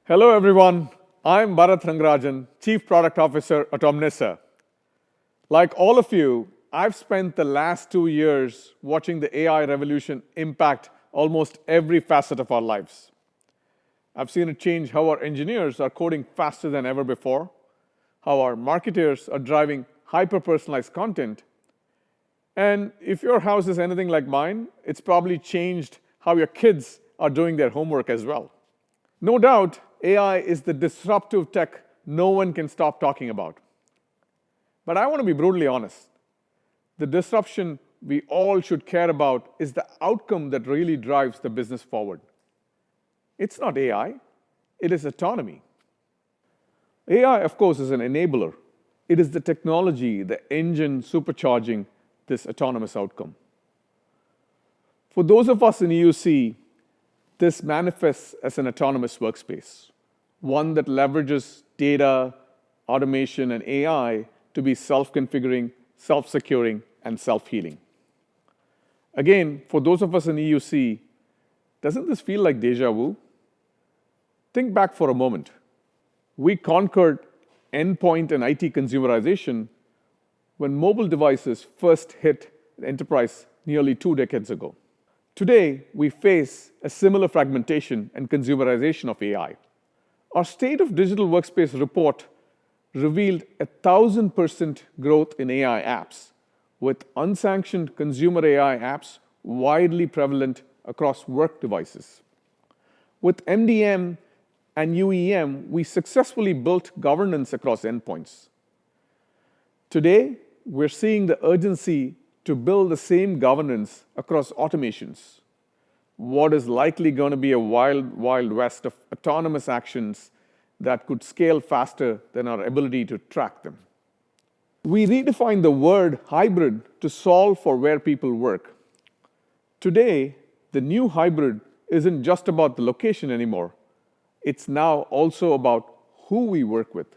Hello everyone, I'm Bharat Rangarajan, Chief Product Officer at Omnissa. Like all of you, I've spent the last 2 years watching the AI revolution impact almost every facet of our lives. I've seen it change how our engineers are coding faster than ever before, how our marketers are driving hyper-personalized content, and if your house is anything like mine, it's probably changed how your kids are doing their homework as well. No doubt, AI is the disruptive tech no one can stop talking about. But I want to be brutally honest. The disruption we all should care about is the outcome that really drives the business forward. It's not AI, it is autonomy. AI, of course, is an enabler. It is the technology, the engine supercharging this autonomous outcome. For those of us in EUC, this manifests as an autonomous workspace, one that leverages data, automation, and AI to be self-configuring, self-securing, and self-healing. Again, for those of us in EUC, doesn't this feel like deja vu? Think back for a moment. We conquered endpoint and IT consumerization when mobile devices first hit the enterprise nearly 2 decades ago. Today, we face a similar fragmentation and consumerization of AI. Our State of Digital Workspace report revealed 1,000% growth in AI apps, with unsanctioned consumer AI apps widely prevalent across work devices. With MDM and UEM, we successfully built governance across endpoints. Today, we're seeing the urgency to build the same governance across automations. What is likely going to be a wild, wild west of autonomous actions that could scale faster than our ability to track them. We redefine the word hybrid to solve for where people work. Today, the new hybrid isn't just about the location anymore. It's now also about who we work with,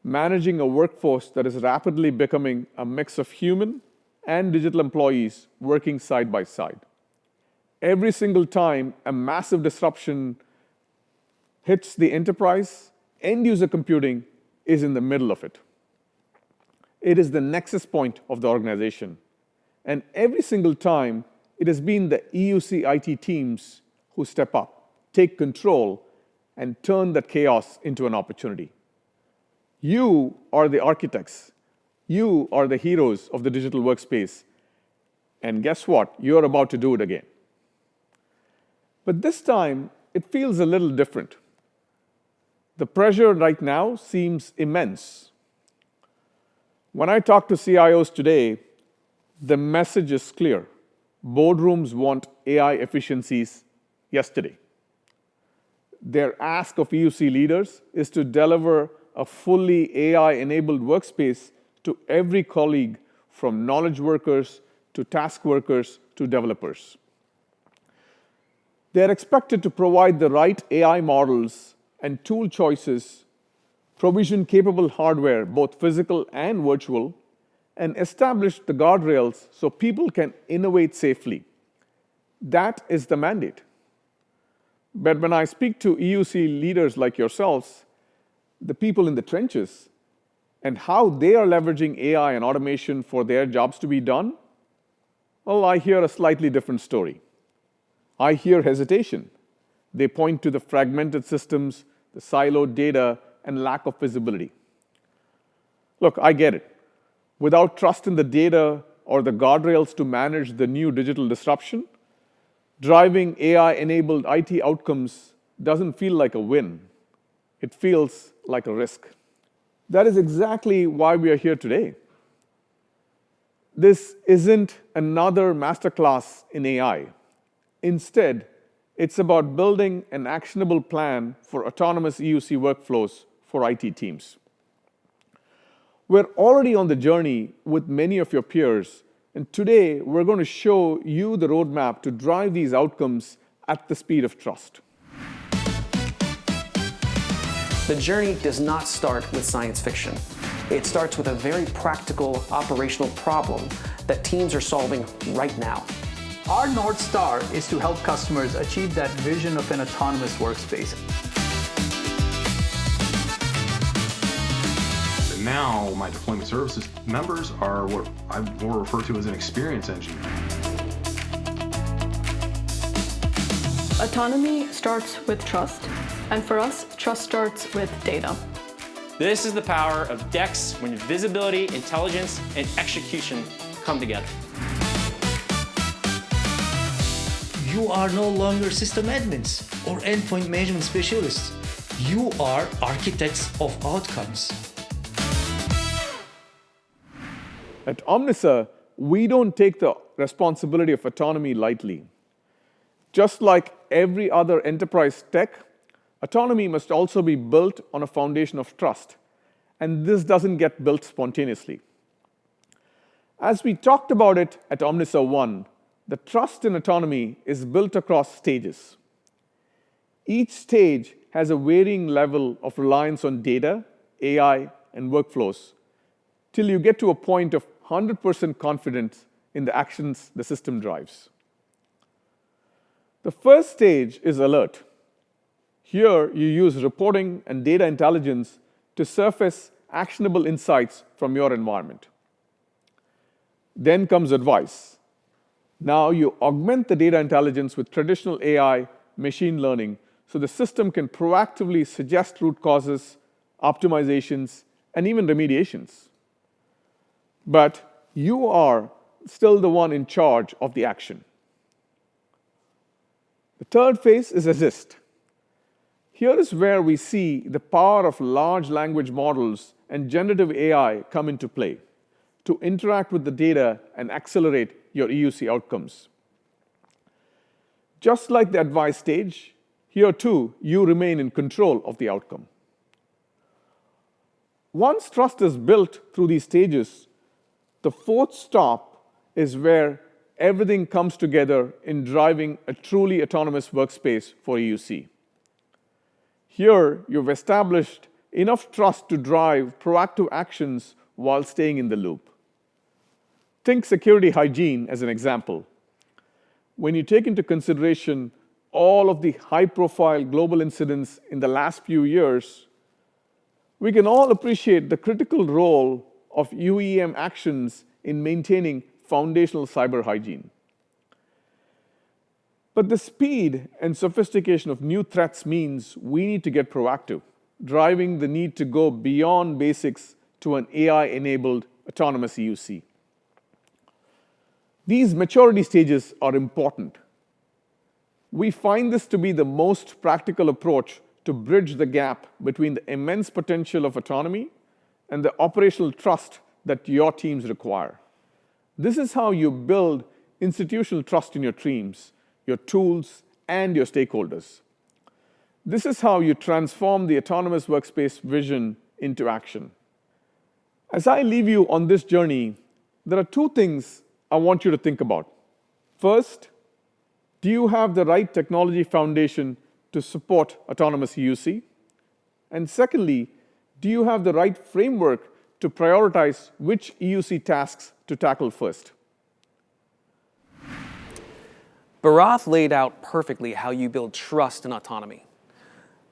managing a workforce that is rapidly becoming a mix of human and digital employees working side by side. Every single time a massive disruption hits the enterprise, end-user computing is in the middle of it. It is the nexus point of the organization. And every single time, it has been the EUC IT teams who step up, take control, and turn that chaos into an opportunity. You are the architects. You are the heroes of the digital workspace. And guess what? You're about to do it again. But this time, it feels a little different. The pressure right now seems immense. When I talk to CIOs today, the message is clear. Boardrooms want AI efficiencies yesterday. Their ask of EUC leaders is to deliver a fully AI-enabled workspace to every colleague, from knowledge workers to task workers to developers. They're expected to provide the right AI models and tool choices, provision capable hardware, both physical and virtual, and establish the guardrails so people can innovate safely. That is the mandate. But when I speak to EUC leaders like yourselves, the people in the trenches, and how they are leveraging AI and automation for their jobs to be done, well, I hear a slightly different story. I hear hesitation. They point to the fragmented systems, the siloed data, and lack of visibility. Look, I get it. Without trust in the data or the guardrails to manage the new digital disruption, driving AI-enabled IT outcomes doesn't feel like a win. It feels like a risk. That is exactly why we are here today. This isn't another masterclass in AI. Instead, it's about building an actionable plan for autonomous EUC workflows for IT teams. We're already on the journey with many of your peers, and today we're going to show you the roadmap to drive these outcomes at the speed of trust. The journey does not start with science fiction. It starts with a very practical operational problem that teams are solving right now. Our North Star is to help customers achieve that vision of an autonomous workspace. Now, my deployment services members are what I more refer to as an experience engine. Autonomy starts with trust. And for us, trust starts with data. This is the power of DEX when visibility, intelligence, and execution come together. You are no longer system admins or endpoint management specialists. You are architects of outcomes. At Omnissa, we don't take the responsibility of autonomy lightly. Just like every other enterprise tech, autonomy must also be built on a foundation of trust, and this doesn't get built spontaneously. As we talked about it at Omnissa 1, the trust in autonomy is built across stages. Each stage has a varying level of reliance on data, AI, and workflows, till you get to a point of 100% confidence in the actions the system drives. The first stage is alert. Here, you use reporting and data intelligence to surface actionable insights from your environment. Then comes advice. Now you augment the data intelligence with traditional AI, machine learning, so the system can proactively suggest root causes, optimizations, and even remediations. But you are still the one in charge of the action. The third phase is assist. Here is where we see the power of large language models and generative AI come into play to interact with the data and accelerate your EUC outcomes. Just like the advice stage, here too, you remain in control of the outcome. Once trust is built through these stages, the fourth stop is where everything comes together in driving a truly autonomous workspace for EUC. Here, you've established enough trust to drive proactive actions while staying in the loop. Think security hygiene as an example. When you take into consideration all of the high-profile global incidents in the last few years, we can all appreciate the critical role of UEM actions in maintaining foundational cyber hygiene. But the speed and sophistication of new threats means we need to get proactive, driving the need to go beyond basics to an AI-enabled autonomous EUC. These maturity stages are important. We find this to be the most practical approach to bridge the gap between the immense potential of autonomy and the operational trust that your teams require. This is how you build institutional trust in your teams, your tools, and your stakeholders. This is how you transform the autonomous workspace vision into action. As I leave you on this journey, there are two things I want you to think about. First, do you have the right technology foundation to support autonomous EUC? And secondly, do you have the right framework to prioritize which EUC tasks to tackle first? Bharath laid out perfectly how you build trust and autonomy.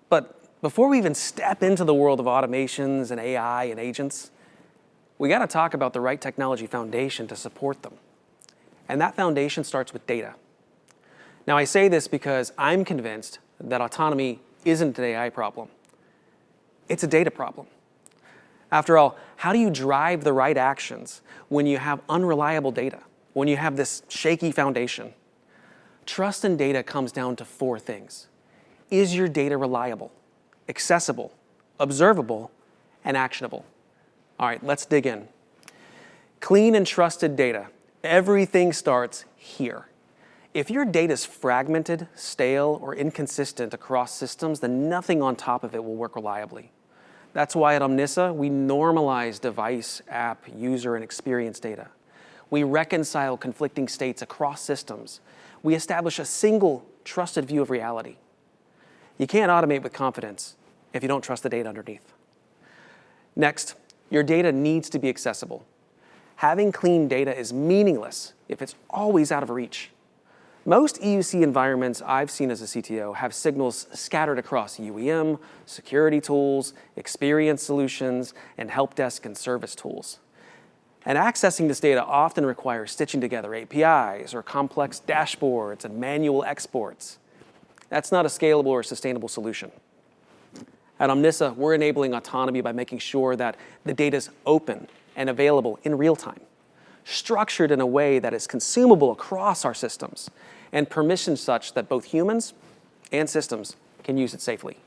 But before we even step into the world of automations and AI and agents, we got to talk about the right technology foundation to support them. And that foundation starts with data. Now, I say this because I'm convinced that autonomy isn't an AI problem. It's a data problem. After all, how do you drive the right actions when you have unreliable data, when you have this shaky foundation? Trust in data comes down to four things. Is your data reliable, accessible, observable, and actionable? All right, let's dig in. Clean and trusted data. Everything starts here. If your data is fragmented, stale, or inconsistent across systems, then nothing on top of it will work reliably. That's why at Omnissa, we normalize device, app, user, and experience data. We reconcile conflicting states across systems. We establish a single trusted view of reality. You can't automate with confidence if you don't trust the data underneath. Next, your data needs to be accessible. Having clean data is meaningless if it's always out of reach. Most EUC environments I've seen as a CTO have signals scattered across UEM, security tools, experience solutions, and help desk and service tools. And accessing this data often requires stitching together APIs or complex dashboards and manual exports. That's not a scalable or sustainable solution. At Omnissa, we're enabling autonomy by making sure that the data is open and available in real time, structured in a way that is consumable across our systems, and permissioned such that both humans and systems can use it safely.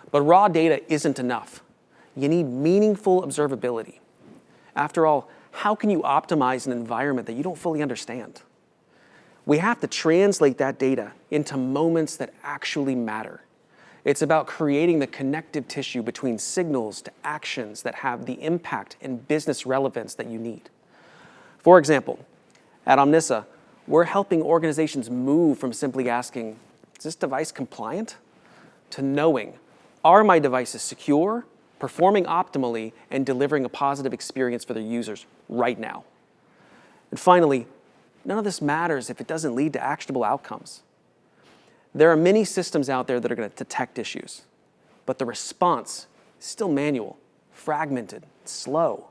But raw data isn't enough. You need meaningful observability. After all, how can you optimize an environment that you don't fully understand? We have to translate that data into moments that actually matter. It's about creating the connective tissue between signals to actions that have the impact and business relevance that you need. For example, at Omnissa, we're helping organizations move from simply asking, is this device compliant? To knowing, are my devices secure, performing optimally, and delivering a positive experience for their users right now? And finally, none of this matters if it doesn't lead to actionable outcomes. There are many systems out there that are going to detect issues, but the response is still manual, fragmented, slow.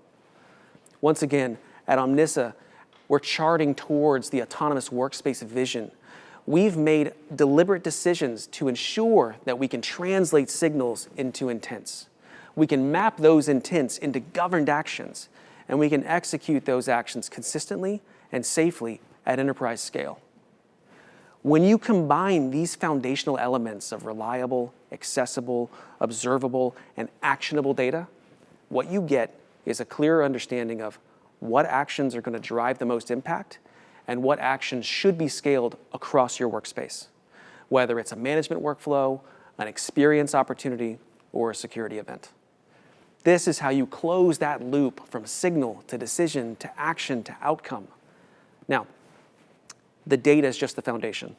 Once again, at Omnissa, we're charting towards the autonomous workspace vision. We've made deliberate decisions to ensure that we can translate signals into intents. We can map those intents into governed actions, and we can execute those actions consistently and safely at enterprise scale. When you combine these foundational elements of reliable, accessible, observable, and actionable data, what you get is a clearer understanding of what actions are going to drive the most impact and what actions should be scaled across your workspace, whether it's a management workflow, an experience opportunity, or a security event. This is how you close that loop from signal to decision to action to outcome. Now, the data is just the foundation.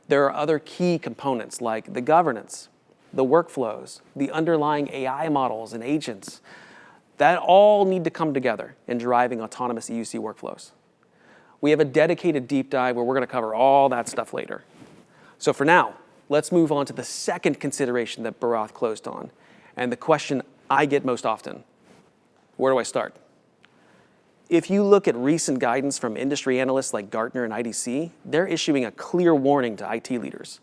There are other key components like the governance, the workflows, the underlying AI models and agents that all need to come together in driving autonomous EUC workflows. We have a dedicated deep dive where we're going to cover all that stuff later. So for now, let's move on to the second consideration that Bharath closed on, and the question I get most often: where do I start? If you look at recent guidance from industry analysts like Gartner and IDC, they're issuing a clear warning to IT leaders.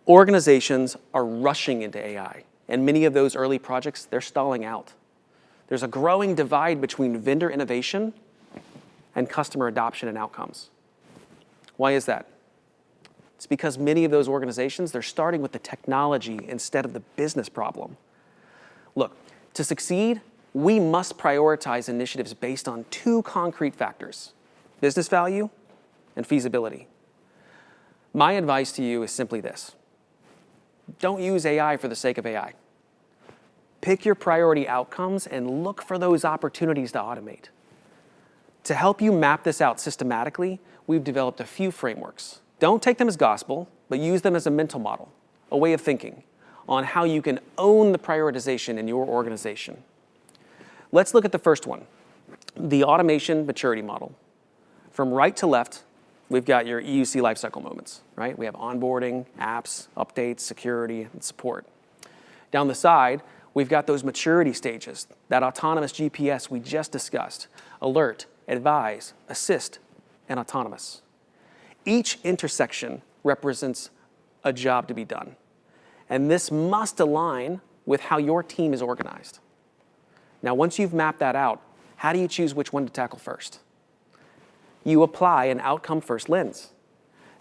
Organizations are rushing into AI, and many of those early projects, they're stalling out. There's a growing divide between vendor innovation and customer adoption and outcomes. Why is that? It's because many of those organizations, they're starting with the technology instead of the business problem. Look, to succeed, we must prioritize initiatives based on two concrete factors: business value and feasibility. My advice to you is simply this: don't use AI for the sake of AI. Pick your priority outcomes and look for those opportunities to automate. To help you map this out systematically, we've developed a few frameworks. Don't take them as gospel, but use them as a mental model, a way of thinking on how you can own the prioritization in your organization. Let's look at the first one, the automation maturity model. From right to left, we've got your EUC lifecycle moments, right? We have onboarding, apps, updates, security, and support. Down the side, we've got those maturity stages, that autonomous GPS we just discussed: alert, advise, assist, and autonomous. Each intersection represents a job to be done, and this must align with how your team is organized. Now, once you've mapped that out, how do you choose which one to tackle first? You apply an outcome-first lens.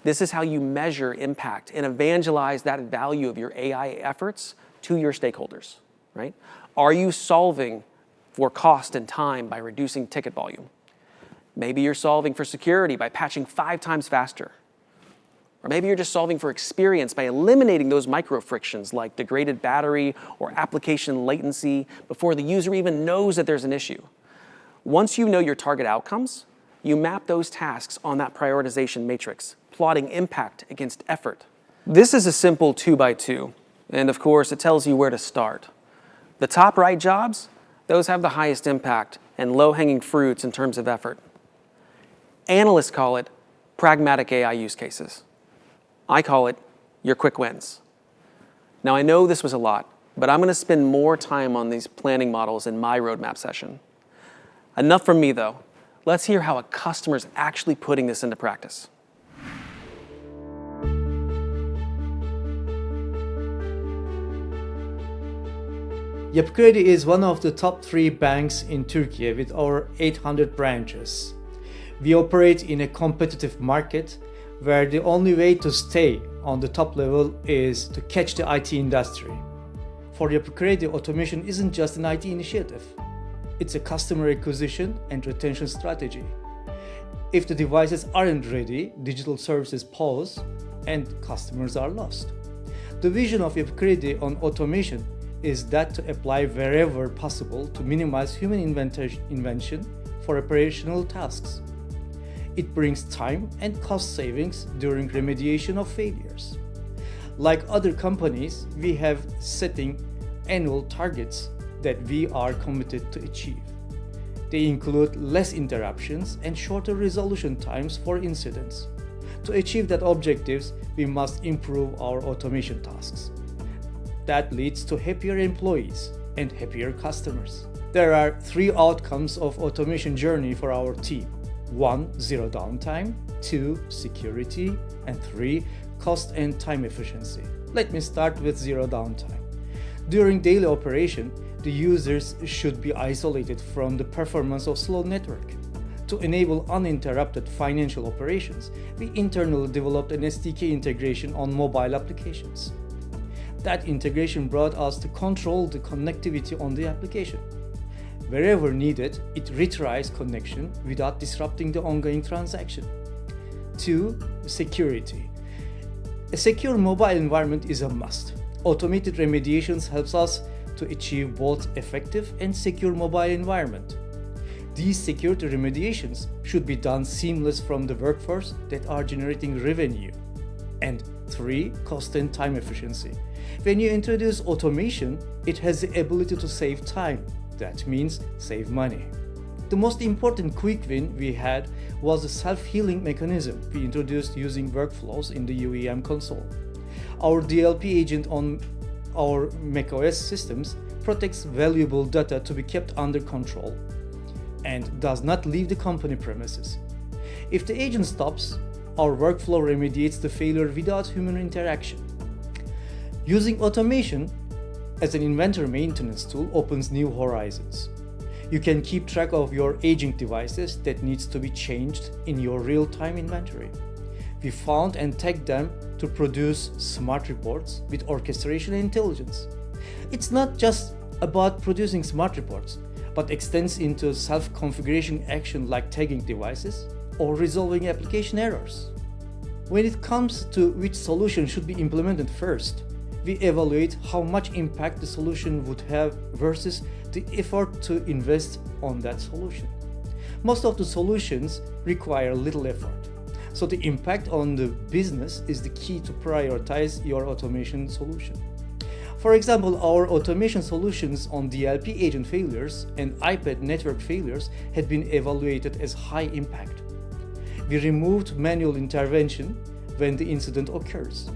This is how you measure impact and evangelize that value of your AI efforts to your stakeholders, right? Are you solving for cost and time by reducing ticket volume? Maybe you're solving for security by patching 5 times faster. Or maybe you're just solving for experience by eliminating those micro frictions like degraded battery or application latency before the user even knows that there's an issue. Once you know your target outcomes, you map those tasks on that prioritization matrix, plotting impact against effort. This is a simple 2x2, and of course, it tells you where to start. The top right jobs, those have the highest impact and low-hanging fruits in terms of effort. Analysts call it pragmatic AI use cases. I call it your quick wins. Now, I know this was a lot, but I'm going to spend more time on these planning models in my roadmap session. Enough from me, though. Let's hear how a customer is actually putting this into practice. Yapı Kredi is one of the top 3 banks in Turkey with over 800 branches. We operate in a competitive market where the only way to stay on the top level is to catch the IT industry. For Yapı Kredi, automation isn't just an IT initiative. It's a customer acquisition and retention strategy. If the devices aren't ready, digital services pause and customers are lost. The vision of Yapı Kredi on automation is that to apply wherever possible to minimize human invention for operational tasks. It brings time and cost savings during remediation of failures. Like other companies, we have setting annual targets that we are committed to achieve. They include less interruptions and shorter resolution times for incidents. To achieve that objectives, we must improve our automation tasks. That leads to happier employees and happier customers. There are 3 outcomes of automation journey for our team. 1. Zero downtime. 2. Security. And 3. Cost and time efficiency. Let me start with zero downtime. During daily operation, the users should be isolated from the performance of slow network. To enable uninterrupted financial operations, we internally developed an SDK integration on mobile applications. That integration brought us to control the connectivity on the application. Wherever needed, it retries connection without disrupting the ongoing transaction. 2. Security. A secure mobile environment is a must. Automated remediations helps us to achieve both effective and secure mobile environment. These security remediations should be done seamless from the workforce that are generating revenue. And 3. Cost and time efficiency. When you introduce automation, it has the ability to save time. That means save money. The most important quick win we had was the self-healing mechanism we introduced using workflows in the UEM console. Our DLP agent on our macOS systems protects valuable data to be kept under control and does not leave the company premises. If the agent stops, our workflow remediates the failure without human interaction. Using automation as an inventory maintenance tool opens new horizons. You can keep track of your aging devices that needs to be changed in your real-time inventory. We found and tagged them to produce smart reports with orchestration and intelligence. It's not just about producing smart reports, but extends into self-configuration action like tagging devices or resolving application errors. When it comes to which solution should be implemented first, we evaluate how much impact the solution would have versus the effort to invest on that solution. Most of the solutions require little effort, so the impact on the business is the key to prioritize your automation solution. For example, our automation solutions on DLP agent failures and iPad network failures had been evaluated as high impact. We removed manual intervention when the incident occurs.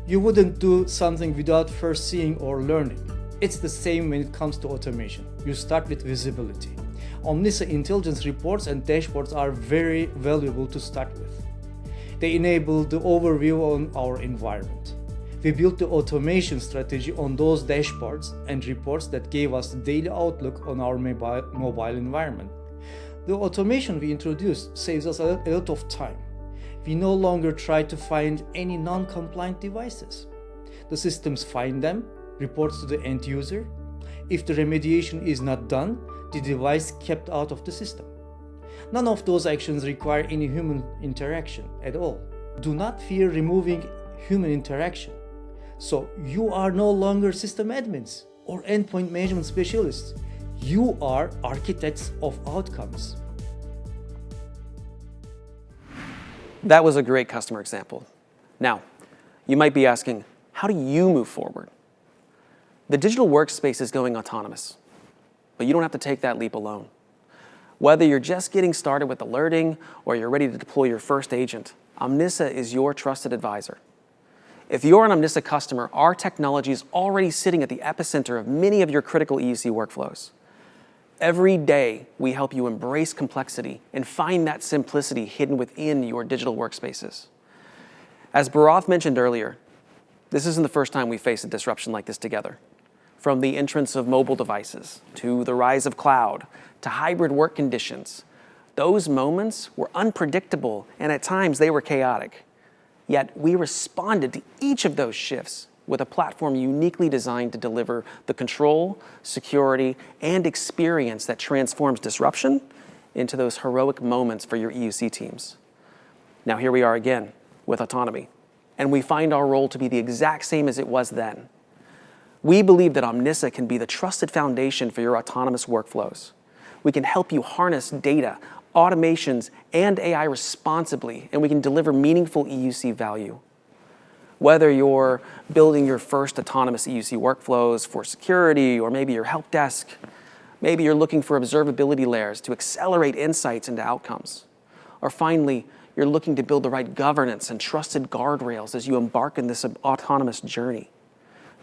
You wouldn't do something without first seeing or learning. It's the same when it comes to automation. You start with visibility. Omnissa intelligence reports and dashboards are very valuable to start with. They enable the overview on our environment. We built the automation strategy on those dashboards and reports that gave us the daily outlook on our mobile environment. The automation we introduced saves us a lot of time. We no longer try to find any non-compliant devices. The systems find them, reports to the end user. If the remediation is not done, the device kept out of the system. None of those actions require any human interaction at all. Do not fear removing human interaction. So you are no longer system admins or endpoint management specialists. You are architects of outcomes. That was a great customer example. Now, you might be asking, how do you move forward? The digital workspace is going autonomous, but you don't have to take that leap alone. Whether you're just getting started with alerting or you're ready to deploy your first agent, Omnissa is your trusted advisor. If you're an Omnissa customer, our technology is already sitting at the epicenter of many of your critical EUC workflows. Every day, we help you embrace complexity and find that simplicity hidden within your digital workspaces. As Bharath mentioned earlier, this isn't the first time we face a disruption like this together. From the entrance of mobile devices, to the rise of cloud, to hybrid work conditions, those moments were unpredictable and at times they were chaotic. Yet we responded to each of those shifts with a platform uniquely designed to deliver the control, security, and experience that transforms disruption into those heroic moments for your EUC teams. Now here we are again with autonomy, and we find our role to be the exact same as it was then. We believe that Omnissa can be the trusted foundation for your autonomous workflows. We can help you harness data, automations, and AI responsibly, and we can deliver meaningful EUC value. Whether you're building your first autonomous EUC workflows for security, or maybe your help desk, maybe you're looking for observability layers to accelerate insights into outcomes, or finally, you're looking to build the right governance and trusted guardrails as you embark in this autonomous journey.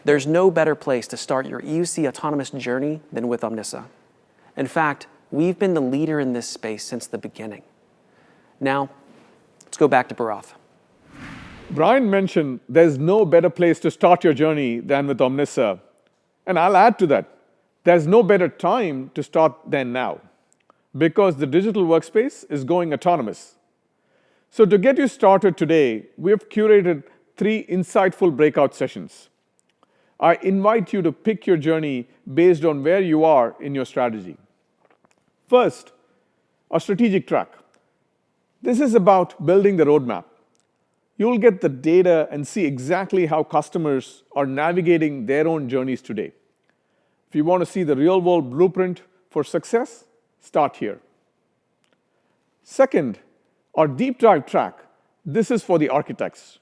There's no better place to start your EUC autonomous journey than with Omnissa. In fact, we've been the leader in this space since the beginning. Now, let's go back to Bharath. Brian mentioned there's no better place to start your journey than with Omnissa. And I'll add to that, there's no better time to start than now, because the digital workspace is going autonomous. So to get you started today, we have curated 3 insightful breakout sessions. I invite you to pick your journey based on where you are in your strategy. First, a strategic track. This is about building the roadmap. You'll get the data and see exactly how customers are navigating their own journeys today. If you want to see the real-world blueprint for success, start here. Second, our deep dive track. This is for the architects.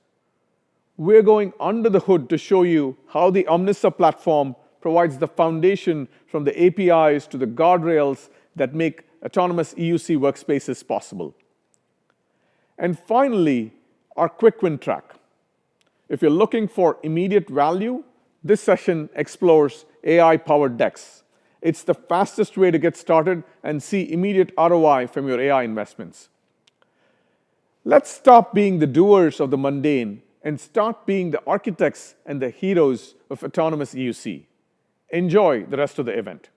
We're going under the hood to show you how the Omnissa platform provides the foundation from the APIs to the guardrails that make autonomous EUC workspaces possible. And finally, our quick win track. If you're looking for immediate value, this session explores AI-powered decks. It's the fastest way to get started and see immediate ROI from your AI investments. Let's stop being the doers of the mundane and start being the architects and the heroes of autonomous EUC. Enjoy the rest of the event.